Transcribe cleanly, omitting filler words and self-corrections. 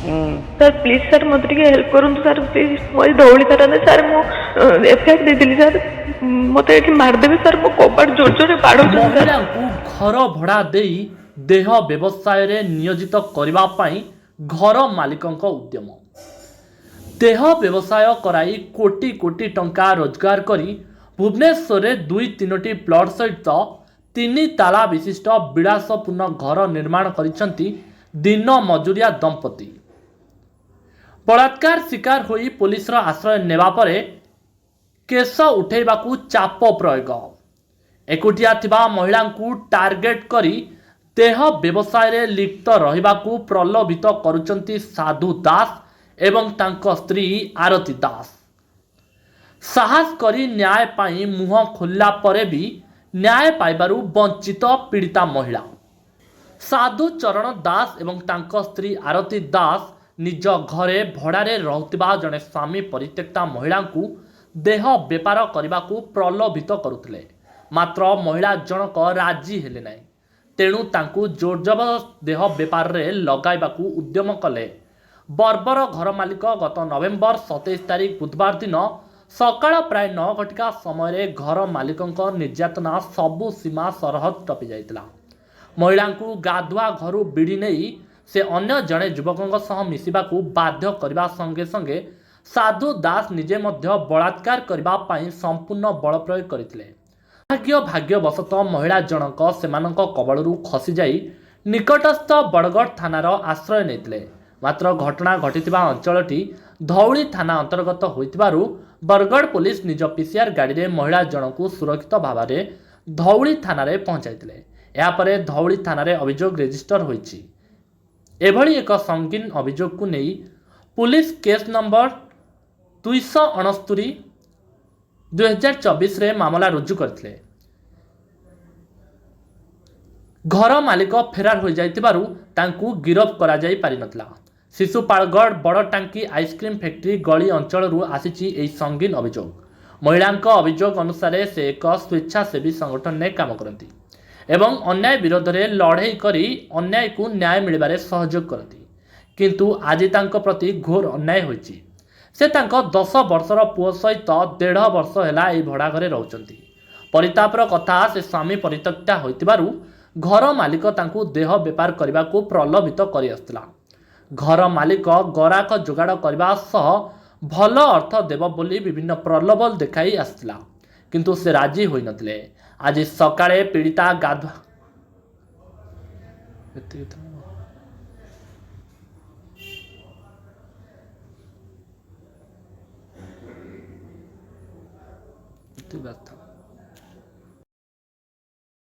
sir please sir मत help करूँ sir please Modi Dhauli थाना सर मु एफआईआर देती सर मत ये मारदेवी सर मो कबाट जोर जोर बाड़ू महिला को घर भड़ा देई देह व्यवसाय रे नियोजित करबा पाई घर मालिकंक उद्यम देह व्यवसाय कराई कोटी कोटी टंका रोजगार करी भुवनेश्वर में 2-3टी प्लट सहित 3 ताला विशिष्ट विलासपूर्ण घर निर्माण करिसंती दिन मजुरिया दंपति बलात्कार शिकार होई पुलिस आश्रय नेबा परे केस उठेबाकू चाप प्रयोग एकुटिया थिबा महिला को टार्गेट करी देह व्यवसाय रे लिप्त रहिबाकू प्रलोभित करुचंती साधु दास एवं तांको स्त्री आरती दास साहस करी न्याय पाई मुह खोलला परे भी न्याय पाइबारु वंचित पीड़िता महिला साधु चरण दास एवं तांको स्त्री आरती दास निज घरे भड़ारे रहुतिबा जने स्वामी परित्यक्ता महिला को देह बेपार करने प्रलोभित करुथिले मात्र महिला जनक राजी हेले नाही तेणु तांकू जोर जबरदस्त देह बेपार रे लगाइबाकू उद्यम कले बर्बर घर मालिक गत नवेम्बर 27 तारिख बुधवार दिन सकाळ प्राय 9 घटिका समय घर मालिकंक निर्यातना सबु सीमा सरहद टपी जाइतिला महिला को गाधुआ घरु बिड़ी नहीं से अन्य जड़े युवकों सह मिसिबाकू बाध्य करने संगे संगे साधु दास निजे मध्य बलात्कार करने संपूर्ण बल प्रयोग करते भाग्यवशत महिला जनक सेमानक कबलरू खसी जाई निकटस्थ बड़गढ़ थानार आश्रय नेतिले मात्र घटना घटिथिबा अंचलटी धौली थाना अंतर्गत होइथिबारु बरगढ़ पुलिस निज पीसीआर गाड़ी रे महिला जनकू सुरक्षित भाव में धौली थाना पहुंचाइथिले यापरे धौली थाना अभियोग रेजिस्टर होइछि एभली एक संगीन अभियोग को नहीं पुलिस केस नंबर 269 2024 रे मामला रुजु करथिले घर मालिक फेरार हो जाइतिबारु तांकू गिरफ करा जाई पारि नथला शिशुपालगढ़ बड़ टांकी आइसक्रीम फैक्ट्री गली अंचल आसीची एई संगीन अभियोग महिलांक अभियोग अनुसार से एक स्वेच्छासेवी संगठन में काम करती एवं अन्याय विरोध में लड़ाई करी अन्याय को न्याय मिलबारे सहयोग करती किंतु आज तांको प्रति घोर अन्याय होइछि से तांको 10 वर्षर पुओ सहित 1.5 वर्ष है यह भड़ा घरे रोचंती परितापर कथा से स्वामी परित्यक्ता होइतिबारु घर मालिक तांकू देह बेपार करने को प्रलोभित करि आसुतिला घर मालिक गराक जोगाड़ करने सह भल अर्थ देव बोली विभिन्न प्रलोभन देखाई आसुतिला किंतु से राजी होई नथिले आज सकाळे पीड़िता गाधुआ व्यक्ति